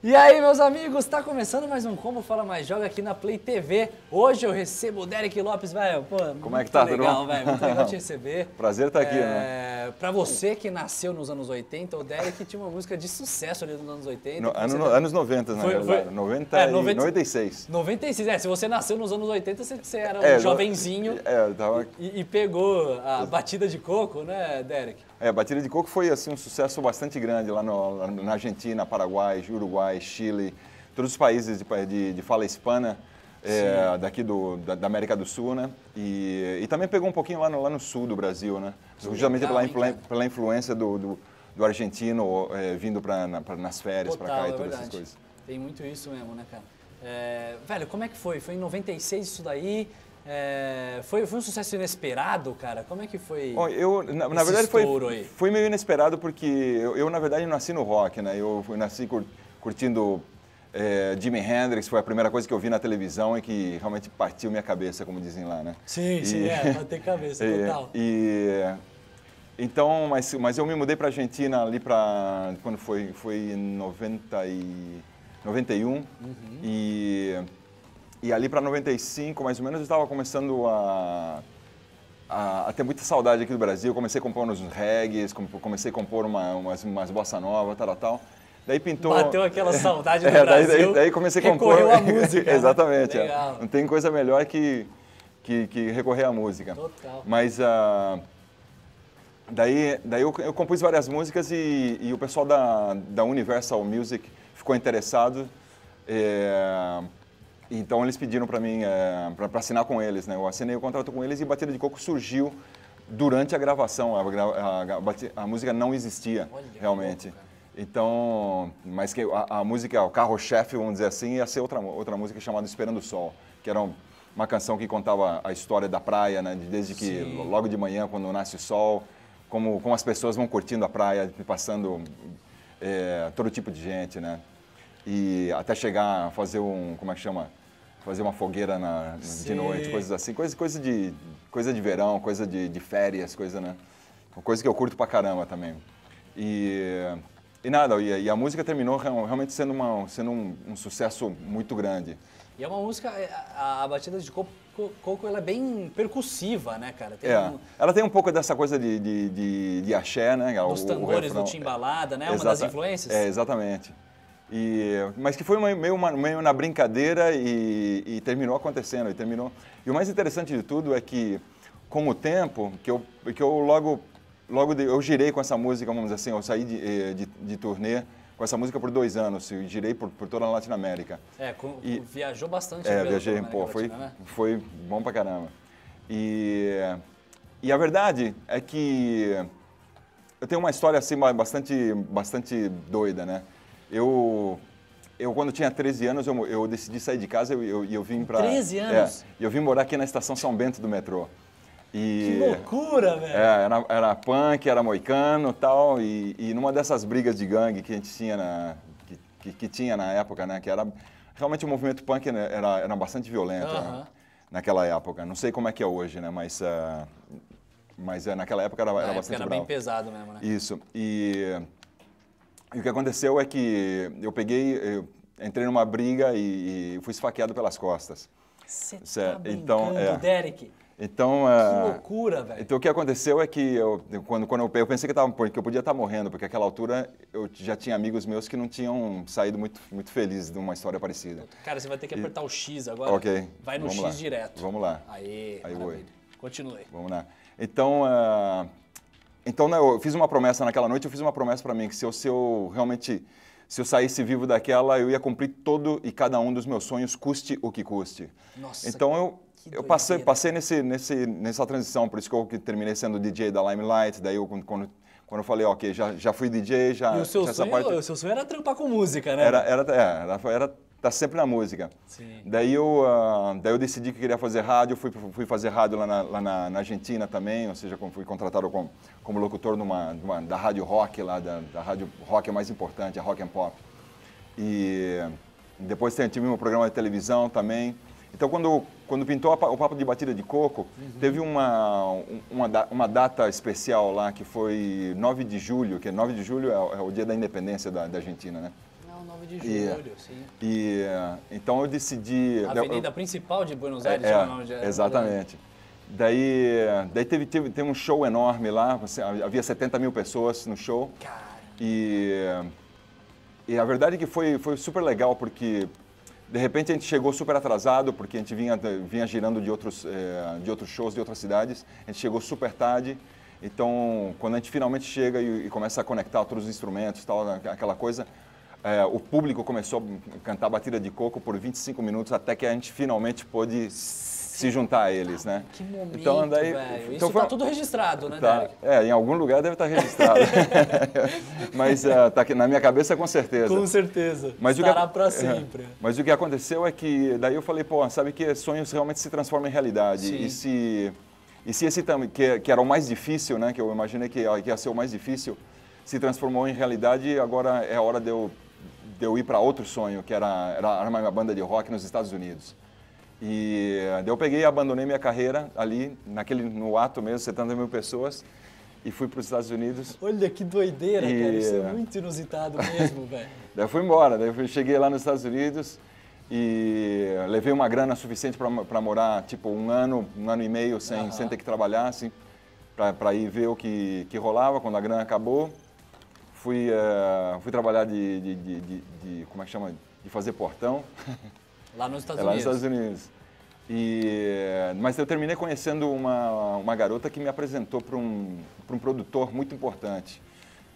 E aí, meus amigos, tá começando mais um Como Fala Mais Joga aqui na Play TV. Hoje eu recebo o Derek Lopes, velho. Pô, como é que tá, legal, velho. Muito legal te receber. Prazer estar aqui, né? Pra você que nasceu nos anos 80, o Derek tinha uma música de sucesso ali nos anos 80. Anos 90, na verdade. 96. 96, se você nasceu nos anos 80, você era um jovenzinho eu tava... e pegou a batida de coco, né, Derek? A batida de coco foi assim, um sucesso bastante grande lá na Argentina, Paraguai, Uruguai, Chile, todos os países de fala hispana daqui da América do Sul, né? E também pegou um pouquinho lá no sul do Brasil, né? Justamente pela influência do argentino vindo nas férias para cá e todas essas coisas. Tem muito isso mesmo, né, cara? Velho, como é que foi? Foi em 96 isso daí? Foi um sucesso inesperado, cara? Como é que foi? Bom, na verdade foi meio inesperado porque eu na verdade nasci no rock, né? Eu nasci curtindo Jimi Hendrix, foi a primeira coisa que eu vi na televisão e que realmente partiu minha cabeça, como dizem lá, né? Sim, bater cabeça, total. Então, mas eu me mudei para a Argentina ali quando foi em 91 e ali para 95, mais ou menos, eu estava começando a ter muita saudade aqui do Brasil. Eu comecei a compor uns reggaes, comecei a compor umas bossa nova, tal. Daí pintou... Bateu aquela saudade do Brasil, daí comecei a compor... Recorreu à música. Exatamente. Legal. Não tem coisa melhor que recorrer à música. Total. Mas daí eu compus várias músicas e o pessoal da Universal Music ficou interessado. Então eles pediram para mim para assinar com eles, né? Eu assinei o contrato com eles e Batida de Coco surgiu durante a gravação. A música não existia. Olha, realmente. Louco, então, mas que a música, o carro-chefe, vamos dizer assim, ia ser outra música chamada Esperando o Sol, que era uma canção que contava a história da praia, né? Desde que logo de manhã, quando nasce o sol, como as pessoas vão curtindo a praia, passando todo tipo de gente, né? E até chegar a fazer fazer uma fogueira de noite, coisas assim, coisa de verão, coisa de férias, né? Coisa que eu curto pra caramba também. E a música terminou realmente sendo um sucesso muito grande. E é uma música, a Batida de Coco ela é bem percussiva, né, cara? Ela tem um pouco dessa coisa de axé, né? Dos tambores do Timbalada, né? Uma das influências? Exatamente. Mas que foi meio na brincadeira e terminou acontecendo. E o mais interessante de tudo é que, com o tempo, que eu logo eu girei com essa música, vamos dizer assim, eu saí de turnê com essa música por 2 anos, e girei por toda a Latinoamérica. Viajou bastante. Viajei, foi bom pra caramba. E a verdade é que eu tenho uma história assim bastante doida, né? Eu quando tinha 13 anos, eu decidi sair de casa e eu vim para... 13 anos? E eu vim morar aqui na Estação São Bento do metrô. Que loucura, velho! Era punk, era moicano e tal, e numa dessas brigas de gangue que a gente tinha que tinha na época, né? Que era... Realmente o movimento punk era bastante violento naquela época. Não sei como é que é hoje, né? Mas naquela época era bastante bravo. Era bem pesado mesmo, né? Isso. E o que aconteceu é que eu entrei numa briga e fui esfaqueado pelas costas. Você tá brincando, Derek? Então, que loucura, velho. Então o que aconteceu é que quando eu pensei que eu podia estar morrendo, porque naquela altura eu já tinha amigos meus que não tinham saído muito felizes de uma história parecida. Cara, você vai ter que apertar o X agora. Ok. Vai no X direto. Vamos lá. Aí maravilha. Continue. Vamos lá. Então, eu fiz uma promessa naquela noite, eu fiz uma promessa para mim, que se eu saísse vivo daquela, eu ia cumprir todo e cada um dos meus sonhos, custe o que custe. Nossa, então eu passei nessa transição, por isso que eu terminei sendo DJ da Limelight, daí quando eu falei, ok, já fui DJ, já... E o seu sonho era trampar com música, né? Tá sempre na música. Sim. Daí eu decidi que queria fazer rádio, fui fazer rádio lá na Argentina também, ou seja, fui contratado como locutor da rádio rock lá, da rádio rock mais importante, a Rock and Pop. E depois tive um programa de televisão também. Então, quando pintou o Papo de Batida de Coco, teve uma data especial lá, que foi 9 de julho, que 9 de julho é o dia da independência da Argentina, né? o 9 de julho, sim. Então eu decidi... A avenida principal de Buenos Aires, exatamente. Daí teve um show enorme lá, havia 70 mil pessoas no show. Cara. E a verdade é que foi super legal, porque de repente a gente chegou super atrasado, porque a gente vinha girando de outros shows de outras cidades, a gente chegou super tarde. Então, quando a gente finalmente chega e começa a conectar todos os instrumentos, tal, aquela coisa, o público começou a cantar Batida de Coco por 25 minutos, até que a gente finalmente pôde se juntar a eles, né? Que momento, então, daí, velho. Isso tá tudo registrado, né, tá, Derek? em algum lugar deve estar registrado. Mas tá aqui na minha cabeça, com certeza. Com certeza. Mas estará para sempre. Mas o que aconteceu é que daí eu falei, pô, sabe que sonhos realmente se transformam em realidade. Sim. E se esse que era o mais difícil, né, que eu imaginei que ia ser o mais difícil, se transformou em realidade, agora é a hora de eu ir para outro sonho, que era armar uma banda de rock nos Estados Unidos. E daí eu peguei e abandonei minha carreira ali, no ato mesmo, 70 mil pessoas, e fui para os Estados Unidos. Olha que doideira, cara, isso é muito inusitado mesmo, velho. Daí eu fui embora, cheguei lá nos Estados Unidos e levei uma grana suficiente para morar, tipo, um ano e meio sem ter que trabalhar, assim, para ir ver o que rolava. Quando a grana acabou, fui trabalhar como é que chama? De fazer portão. Lá nos Estados Lá Unidos? nos Estados Unidos. Mas eu terminei conhecendo uma garota que me apresentou para um produtor muito importante,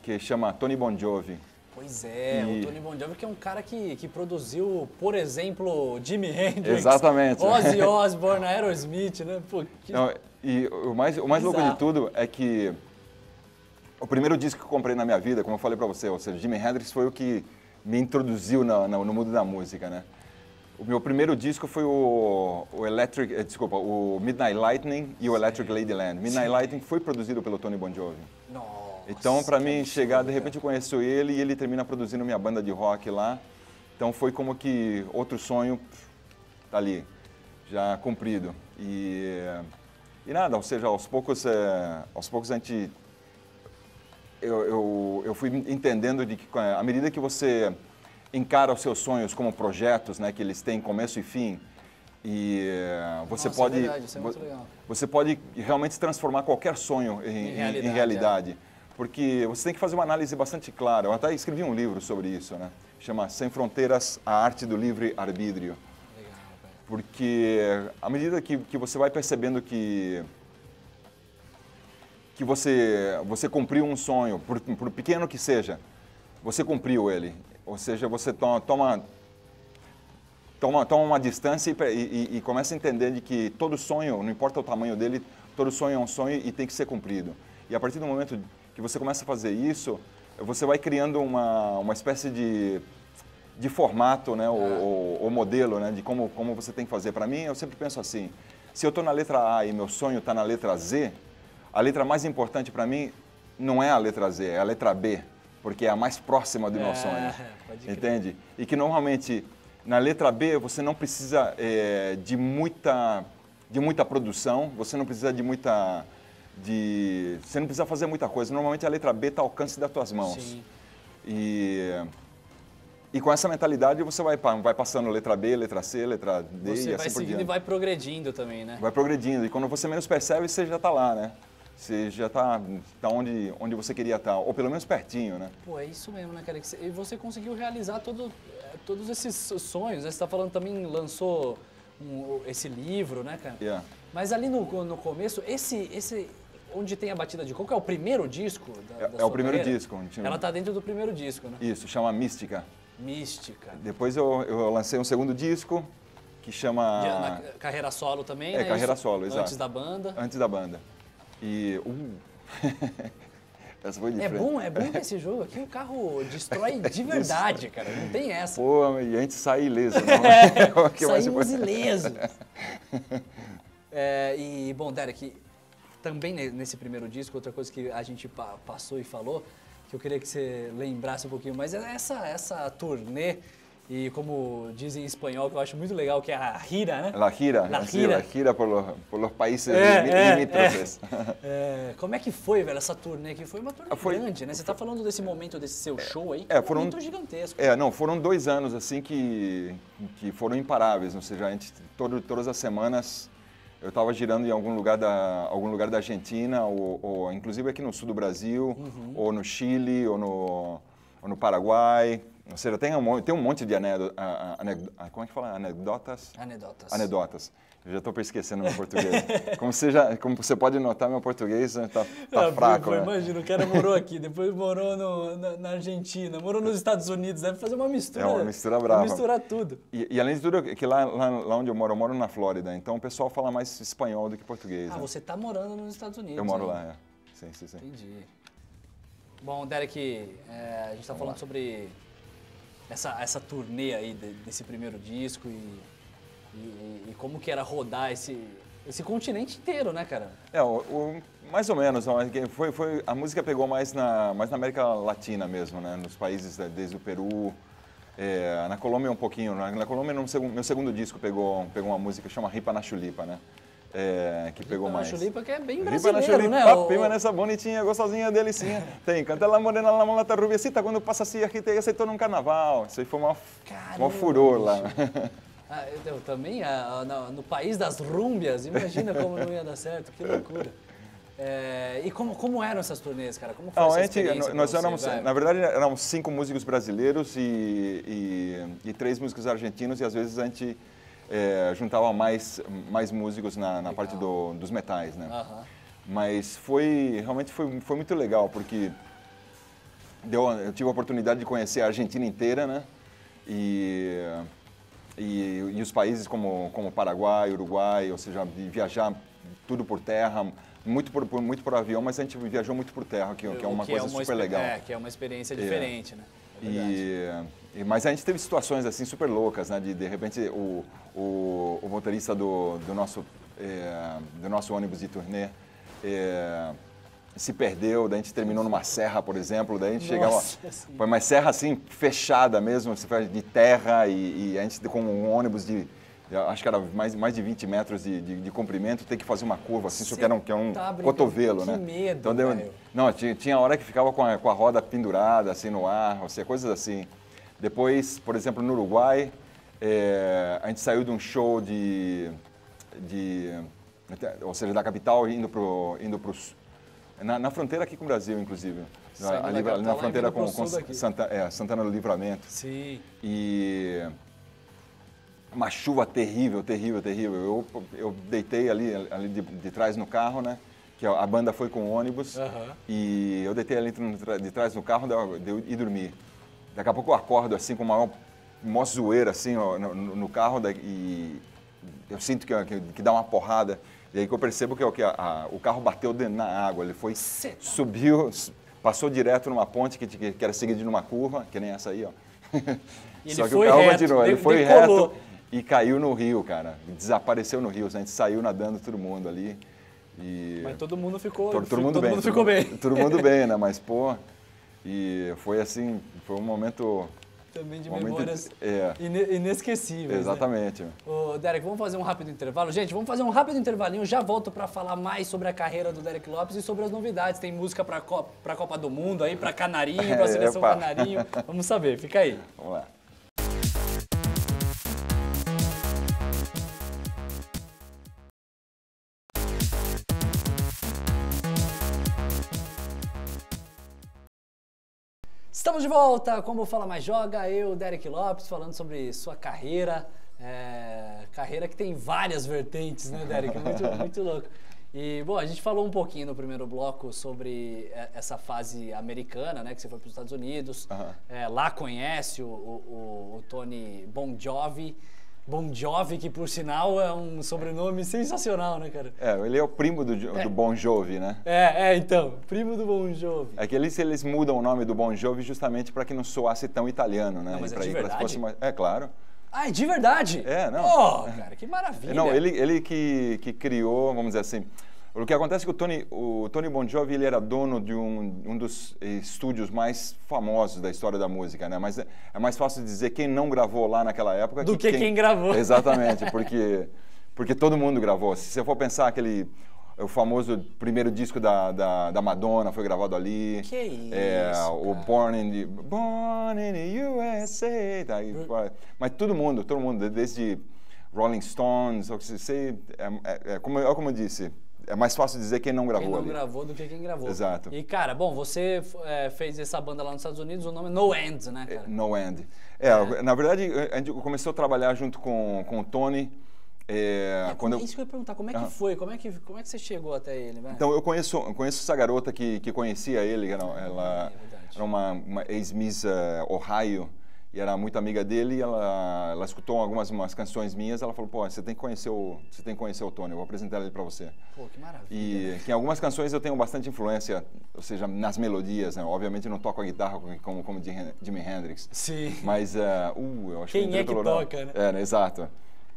que chama Tony Bon Jovi. Pois é, o Tony Bon Jovi, que é um cara que produziu, por exemplo, Jimi Hendrix, exatamente, Ozzy Osbourne, Aerosmith, né? Pô, Não, e o mais louco de tudo é que o primeiro disco que eu comprei na minha vida, como eu falei para você, ou seja, Jimi Hendrix foi o que me introduziu no mundo da música, né? O meu primeiro disco foi o Midnight Lightning e o Electric Ladyland. Midnight Lightning foi produzido pelo Tony Bon Jovi. Nossa, então, para mim chegar, de repente eu conheço ele e ele termina produzindo minha banda de rock lá. Então foi como que outro sonho tá ali, já cumprido. E nada, ou seja, aos poucos a gente... Eu fui entendendo de que à medida que você encara os seus sonhos como projetos, né, que eles têm começo e fim, e você pode, é verdade, isso é muito legal. Você pode realmente transformar qualquer sonho em realidade. Porque você tem que fazer uma análise bastante clara. Eu até escrevi um livro sobre isso, né? Chama Sem Fronteiras, a Arte do Livre Arbítrio. Legal, velho. Porque à medida que você vai percebendo que você cumpriu um sonho, por pequeno que seja, você cumpriu ele. Ou seja, você toma uma distância e começa a entender de que todo sonho, não importa o tamanho dele, todo sonho é um sonho e tem que ser cumprido. E a partir do momento que você começa a fazer isso, você vai criando uma espécie de formato, né, ou modelo, né, de como você tem que fazer. Para mim, eu sempre penso assim, se eu estou na letra A e meu sonho está na letra Z, a letra mais importante para mim não é a letra Z, é a letra B, porque é a mais próxima do meu sonho, entende? E que normalmente na letra B você não precisa de muita produção, você não precisa você não precisa fazer muita coisa. Normalmente a letra B está ao alcance das tuas mãos. Sim. E com essa mentalidade você vai passando letra B, letra C, letra D você e assim por diante. vai seguindo e vai progredindo também, né? Vai progredindo. E quando você menos percebe, você já está lá, né? Você já está onde você queria estar, ou pelo menos pertinho, né? Pô, é isso mesmo, né, cara? E você conseguiu realizar todos esses sonhos, né? Você está falando também, lançou esse livro, né, cara? Yeah. Mas ali no começo, esse onde tem a Batida de Coco é o primeiro disco da É sua o primeiro carreira? disco. Ela está dentro do primeiro disco, né? Isso, chama Mística. Mística. Depois eu lancei um segundo disco, que chama... Na carreira solo também, né? Carreira solo, exato. Antes da banda. Antes da banda. E... essa foi de frente. É bom que esse jogo aqui o carro destrói de verdade, cara. Não tem essa. Pô, e a gente sai ileso. Não? Saímos ilesos. E, bom, Derek, também nesse primeiro disco, outra coisa que a gente passou e falou, que eu queria que você lembrasse um pouquinho mais, é essa turnê E como dizem em espanhol, que eu acho muito legal, que é a gira, né? La gira, La sí, gira. la gira por los países É, limítrofes. Como é que foi, velho, essa turnê aqui? Foi uma turnê grande, né? Você tá falando desse momento, desse seu show aí, que é um momento gigantesco. Não, foram 2 anos assim que foram imparáveis, ou seja, a gente, todas as semanas eu estava girando em algum lugar da Argentina, ou inclusive aqui no sul do Brasil, ou no Chile, ou no Paraguai. Ou seja, tem um monte de como é que fala? Anedotas? Anedotas. Eu já estou esquecendo meu português. Como você pode notar, meu português está fraco. Né? Imagina, o cara morou aqui, depois morou na Argentina, morou nos Estados Unidos, deve fazer uma mistura. É uma mistura brava. Misturar tudo. E além de tudo, que lá onde eu moro na Flórida, então o pessoal fala mais espanhol do que português. Né? Você está morando nos Estados Unidos. Eu moro lá, Sim. Entendi. Bom, Derek, a gente está falando sobre essa turnê aí desse primeiro disco e como que era rodar esse continente inteiro, né, cara? Mais ou menos. A música pegou mais na América Latina mesmo, né? Nos países desde o Peru, na Colômbia um pouquinho. Na Colômbia, meu segundo disco pegou uma música que chama Ripa na Chulipa, né? Que pegou mais. Ripa na Chulipa, que é bem Ripa na brasileiro, Chulipa, né? Prima nessa bonitinha, gostosinha, delicinha. Tem, canta la morena, la mulata rubiecita, quando passa assim, aqui tem aceitou num carnaval. Isso aí foi uma furor lá. Eu também, no país das rúmbias, imagina como não ia dar certo, que loucura. E como eram essas turnês, cara? Como foi essa experiência nós éramos, na verdade, éramos 5 músicos brasileiros e 3 músicos argentinos, e às vezes a gente juntava mais músicos na parte dos metais, né? Mas realmente foi muito legal, porque eu tive a oportunidade de conhecer a Argentina inteira, né? E os países como Paraguai, Uruguai, ou seja, viajar tudo por terra, muito por avião, mas a gente viajou muito por terra, que é uma coisa super legal. Que é uma experiência diferente, né? Mas a gente teve situações assim super loucas, né? De repente o motorista do nosso ônibus de turnê se perdeu, daí a gente terminou numa serra, por exemplo, daí a gente chegava, foi uma serra assim fechada mesmo, de terra, e a gente com um ônibus acho que era mais de 20 metros de comprimento, tem que fazer uma curva assim, que é um cotovelo, né? Que medo, então não, tinha hora que ficava com a roda pendurada assim no ar, ou seja, coisas assim. Depois, por exemplo, no Uruguai, a gente saiu de um show ou seja, da capital indo pro na fronteira aqui com o Brasil, inclusive. Ali na fronteira com Santana do Livramento. Sim. E uma chuva terrível. Eu deitei ali de trás no carro, né? Que a banda foi com o ônibus. E eu deitei ali de trás no carro e dormi. Daqui a pouco eu acordo assim com uma maior zoeira assim no carro e eu sinto que dá uma porrada. E aí que eu percebo que o carro bateu na água, ele subiu, passou direto numa ponte que era seguida de uma curva, que nem essa aí, ó. Só que o carro continuou, ele foi reto e caiu no rio, cara. Desapareceu no rio, a gente saiu nadando todo mundo ali. Mas todo mundo ficou bem. Todo mundo bem, né? Mas, pô, e foi assim, foi um momento... Também de memórias inesquecíveis. Exatamente. Né? Ô, Derek, vamos fazer um rápido intervalo? Gente, vamos fazer um rápido intervalinho. Já volto para falar mais sobre a carreira do Derek Lopes e sobre as novidades. Tem música para a Copa do Mundo aí, para Canarinho, para a Seleção Canarinho. Vamos saber, fica aí. Vamos lá. Estamos de volta, como Fala Mais Joga, eu, Derek Lopes, falando sobre sua carreira, carreira que tem várias vertentes, né, Derek? Muito louco. E, bom, a gente falou um pouquinho no primeiro bloco sobre essa fase americana, né, que você foi para os Estados Unidos, lá conhece o Tony Bon Jovi. Bon Jovi, que por sinal é um sobrenome sensacional, né, cara? Ele é o primo do Bon Jovi, né? Então, primo do Bon Jovi. É que eles mudam o nome do Bon Jovi justamente para que não soasse tão italiano, né? Não, mas é de verdade? Claro. Ah, é de verdade? Não. Oh, cara, que maravilha. Não, ele que criou, vamos dizer assim, O que acontece é que o Tony Bon Jovi ele era dono de um dos estúdios mais famosos da história da música, né? Mas é mais fácil dizer quem não gravou lá naquela época do que quem gravou. Exatamente, porque todo mundo gravou. Se você for pensar o famoso primeiro disco da Madonna foi gravado ali. Que isso, o Born in the USA. Tá? Mas todo mundo, desde Rolling Stones, como eu disse, é mais fácil dizer quem não gravou ali. Quem não gravou do que quem gravou. Exato. E, cara, bom, você fez essa banda lá nos Estados Unidos, o nome é No End, né, cara? No End. Na verdade, a gente começou a trabalhar junto com o Tony. Isso que eu ia perguntar, como é que foi? Como é que você chegou até ele, velho? Então, eu conheço essa garota que conhecia ele, ela era uma ex-Miss Ohio, e era muito amiga dele, e ela escutou umas canções minhas, ela falou, pô, você tem que conhecer o Tony, eu vou apresentar ele para você. Pô, que maravilha. E em algumas canções eu tenho bastante influência, ou seja, nas melodias, né? Obviamente não toco a guitarra como Jimi Hendrix. Sim. Mas, eu acho quem é que toca, né? Exato.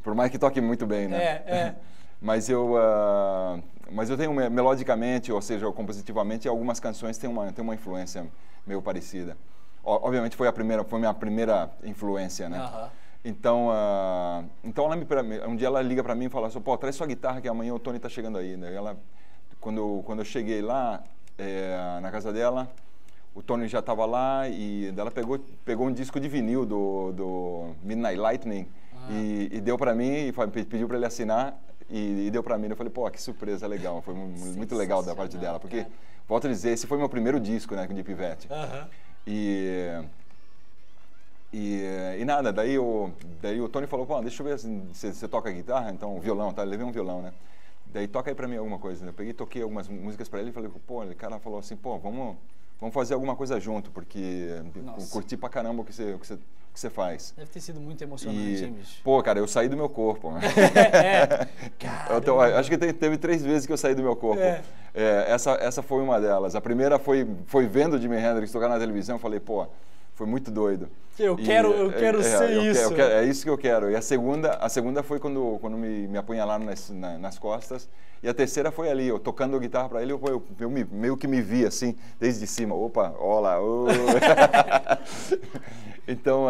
Por mais que toque muito bem, né? Mas eu tenho melodicamente, ou seja, compositivamente, algumas canções têm uma influência meio parecida. Obviamente foi minha primeira influência, né? Então um dia ela liga para mim e fala assim, pô, traz sua guitarra que amanhã o Tony tá chegando aí, né? Quando eu cheguei lá na casa dela, o Tony já estava lá e ela pegou um disco de vinil do Midnight Lightning e deu para mim e pediu para ele assinar e deu para mim. Eu falei, pô, que surpresa legal, foi muito legal da parte dela, porque volto a dizer, esse foi meu primeiro disco, né, de pivete. E nada, daí o Tony falou, pô, deixa eu ver se você toca guitarra, então violão, tá? Eu levei um violão, né? Daí toca aí pra mim alguma coisa. Eu peguei e toquei algumas músicas pra ele e falei, pô, o cara falou assim, pô, vamos fazer alguma coisa junto, porque eu curti pra caramba o que você faz. Deve ter sido muito emocionante, hein, bicho? Pô, cara, eu saí do meu corpo. Acho que teve 3 vezes que eu saí do meu corpo. Essa foi uma delas. A primeira foi vendo o Jimi Hendrix tocar na televisão, eu falei, pô, foi muito doido. Eu quero ser isso. É isso que eu quero. E a segunda foi quando me apunhalaram nas costas. E a terceira foi ali, eu tocando guitarra para ele, eu meio que me vi assim, desde cima. Opa, olá. Então,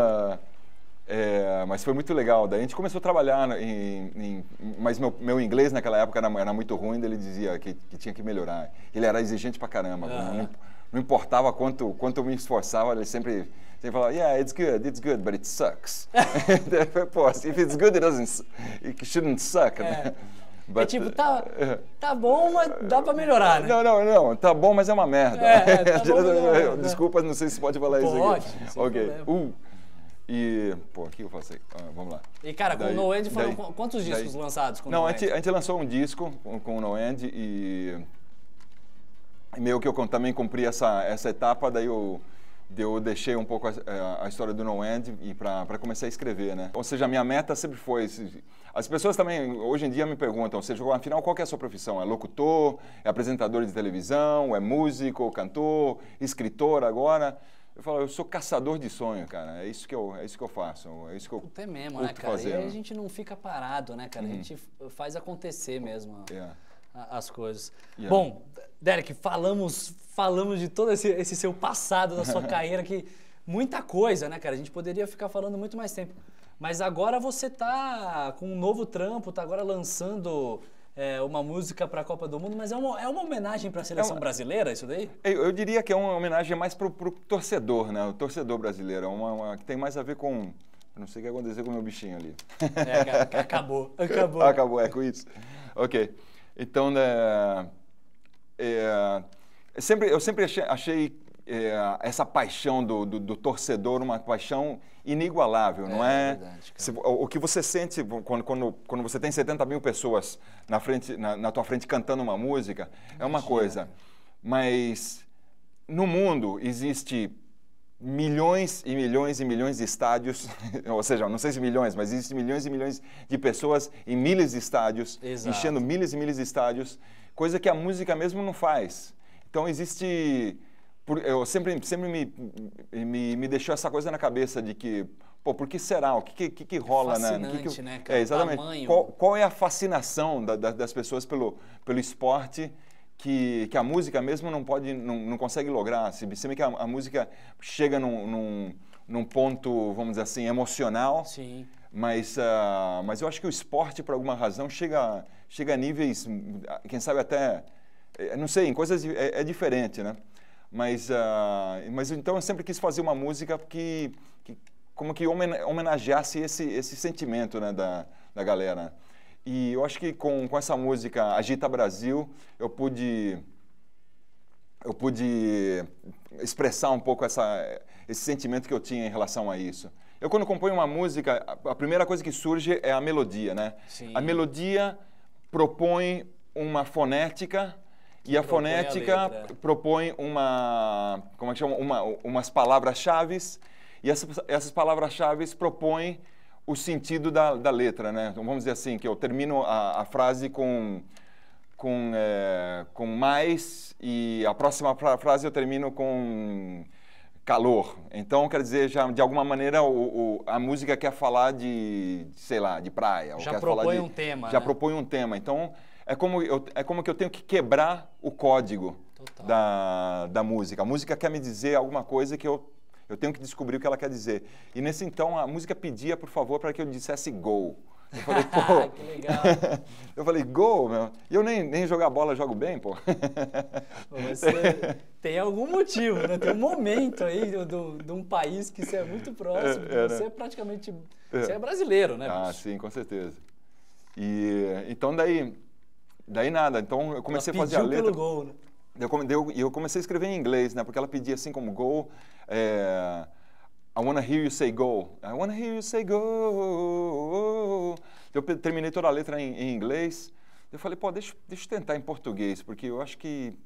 mas foi muito legal. Daí a gente começou a trabalhar mas meu inglês naquela época era muito ruim, ele dizia que tinha que melhorar. Ele era exigente pra caramba. Não importava quanto eu me esforçava, ele sempre falava, yeah, it's good, but it sucks. Pô, if it's good, it shouldn't suck, né? But, tipo, tá bom, mas dá pra melhorar, né? Não, tá bom, mas é uma merda. Tá bom, desculpa, não sei se pode falar isso aqui. Pode, ok. E, pô, o que eu faço aí? Vamos lá. E, cara, com o No End foram quantos discos lançados com o No End? A gente lançou um disco com o No End e meio que eu também cumpri essa etapa, daí eu deixei um pouco a história do No End e para começar a escrever, né? Ou seja, a minha meta sempre foi... As pessoas também, hoje em dia, me perguntam, ou seja, afinal, qual que é a sua profissão? É locutor? É apresentador de televisão? É músico? Cantor? Escritor agora? Eu falo, eu sou caçador de sonho, cara. É isso que eu faço. É isso que eu é mesmo, né, cara? E aí a gente não fica parado, né, cara? A gente faz acontecer mesmo as coisas. Bom, Derek, falamos de todo esse seu passado, da sua carreira, que muita coisa, né, cara? A gente poderia ficar falando muito mais tempo. Mas agora você tá com um novo trampo, tá agora lançando uma música para a Copa do Mundo, mas é uma homenagem para a seleção brasileira, isso daí? Eu diria que é uma homenagem mais pro torcedor, né? O torcedor brasileiro. Que tem mais a ver com... Eu não sei o que aconteceu com o meu bichinho ali. Acabou. Acabou, com isso. Ok. Então, eu sempre achei essa paixão do torcedor uma paixão inigualável, não é? Verdade, o que você sente quando você tem 70 mil pessoas na tua frente cantando uma música é uma coisa, mas no mundo existe milhões e milhões e milhões de estádios, ou seja, não sei se milhões, mas existem milhões e milhões de pessoas em milhares de estádios, enchendo milhares e milhares de estádios, coisa que a música mesmo não faz. Então existe... Eu sempre me deixou essa coisa na cabeça de que pô, por que será? O que rola, fascinante, né, cara? Exatamente. Tamanho. Qual é a fascinação das pessoas pelo esporte que a música mesmo não consegue lograr? Se bem que a música chega num ponto, vamos dizer assim, emocional. Sim. Mas eu acho que o esporte, por alguma razão, chega a níveis, quem sabe até, não sei, em coisas é diferente, né? Mas então eu sempre quis fazer uma música que como que homenageasse esse sentimento, né, da galera. E eu acho que com essa música Agita Brasil, eu pude expressar um pouco esse sentimento que eu tinha em relação a isso. Eu, quando componho uma música, a primeira coisa que surge é a melodia, né? Sim. A melodia propõe uma fonética e a fonética propõe como é que chama? Umas palavras-chave e essas palavras-chave propõem o sentido da letra, né? Então, vamos dizer assim, que eu termino a frase com mais e a próxima frase eu termino com calor. Então, quer dizer, já de alguma maneira a música quer falar sei lá, de praia. Já propõe um tema. Já propõe um tema. Então, é como que eu tenho que quebrar o código da música. A música quer me dizer alguma coisa que eu tenho que descobrir o que ela quer dizer. E nesse então, a música pedia, por favor, para que eu dissesse go. Eu falei, pô... que legal. Eu falei, go, meu. E eu nem jogar bola jogo bem, pô. Você tem algum motivo, né? Tem um momento aí de um país que você é muito próximo, você é praticamente... Você é brasileiro, né? Ah, sim, com certeza. E então daí nada. Então eu comecei a fazer a letra... pelo gol, né? Eu comecei a escrever em inglês, né? Porque ela pedia assim como go... I wanna hear you say go. I wanna hear you say go. Eu terminei toda a letra em inglês. Eu falei, pô, deixa eu tentar em português, porque eu acho que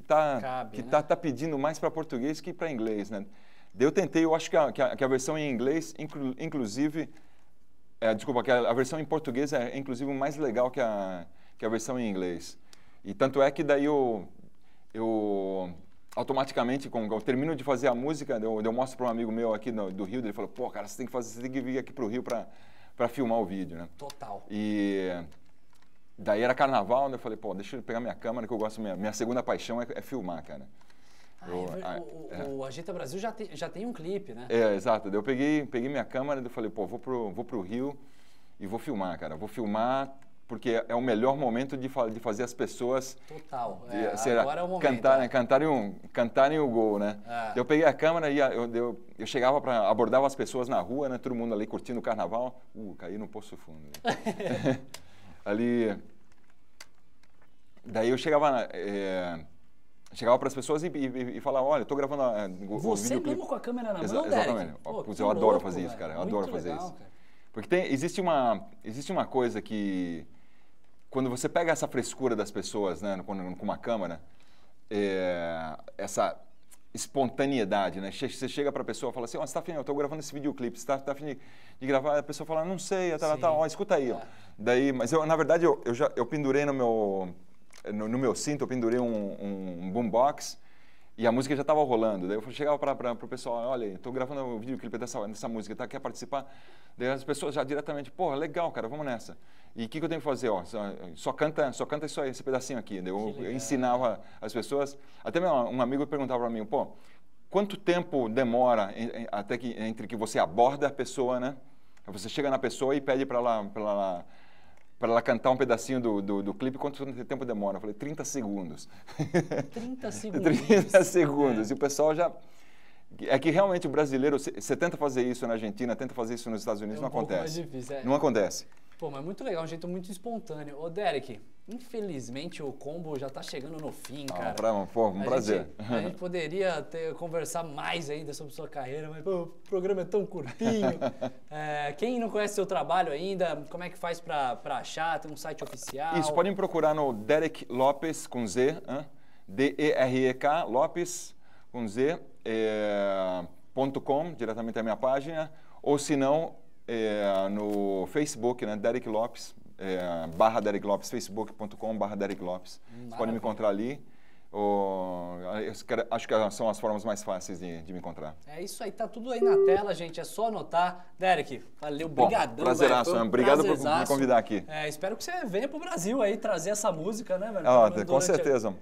tá pedindo mais para português que para inglês, né? Daí eu tentei, eu acho que a versão em inglês, inclusive, desculpa, que a versão em português é inclusive mais legal que a versão em inglês. E tanto é que daí eu automaticamente, quando eu termino de fazer a música, eu mostro para um amigo meu aqui do Rio, ele falou, pô, cara, você tem que vir aqui para o Rio para filmar o vídeo, né? Total. E daí era carnaval, né? Eu falei, pô, deixa eu pegar minha câmera, que eu gosto, minha segunda paixão é filmar, cara. O Agita Brasil já tem um clipe, né? Exato. Daí eu peguei minha câmera e falei, pô, vou pro Rio e vou filmar, cara. Vou filmar porque é o melhor momento de fazer as pessoas... Total. Agora é o momento. Cantarem o gol, né? Eu peguei a câmera e eu chegava abordava as pessoas na rua, né? Todo mundo ali curtindo o carnaval. Caí no Poço Fundo. Ali... Daí eu chegava para as pessoas e falava, olha, eu estou gravando o Você videoclipe. mesmo com a câmera na mão, Exatamente. Eu adoro fazer isso, cara. Eu adoro fazer isso. Cara. Porque existe uma coisa que... Quando você pega essa frescura das pessoas, né, com uma câmera, essa espontaneidade, né? Você chega para a pessoa e fala assim, você está afim, eu estou gravando esse videoclipe, você está afim de gravar? A pessoa fala, não sei, escuta aí. Ó. Daí, mas na verdade, eu pendurei no meu cinto, eu pendurei um boombox e a música já estava rolando. Daí eu chegava para o pessoal, olha, estou gravando o videoclipe dessa música, quer participar? Daí as pessoas já diretamente, porra, legal, cara, vamos nessa. E o que eu tenho que fazer? Ó, só canta isso aí, esse pedacinho aqui. Eu ensinava as pessoas. Até um amigo perguntava para mim, pô, quanto tempo demora entre que você aborda a pessoa, né? Você chega na pessoa e pede para ela cantar um pedacinho do clipe, quanto tempo demora? Eu falei, 30 segundos. 30 segundos. 30 segundos. E o pessoal já... É que realmente o brasileiro, você tenta fazer isso na Argentina, tenta fazer isso nos Estados Unidos, não acontece. Mais difícil, Não acontece. Pô, mas muito legal, um jeito muito espontâneo. Ô, Derek, infelizmente o combo já tá chegando no fim, cara. Um prazer. A gente poderia conversar mais ainda sobre sua carreira, mas pô, o programa é tão curtinho. Quem não conhece seu trabalho ainda, como é que faz pra achar? Tem um site oficial? Isso, podem procurar no Derek Lopes, com Z, D-E-R-E-K, Lopes, com Z, .com, diretamente da minha página, ou se não, no Facebook, né, Derek Lopes, /Derek Lopes, facebook.com/Derek Lopes. Vocês podem me encontrar ali. Acho que são as formas mais fáceis de me encontrar. É isso aí, tá tudo aí na tela, gente. É só anotar. Derek, valeu, brigadão. Prazeraço, obrigado por me convidar aqui. Espero que você venha pro Brasil aí trazer essa música, né, velho? Com certeza.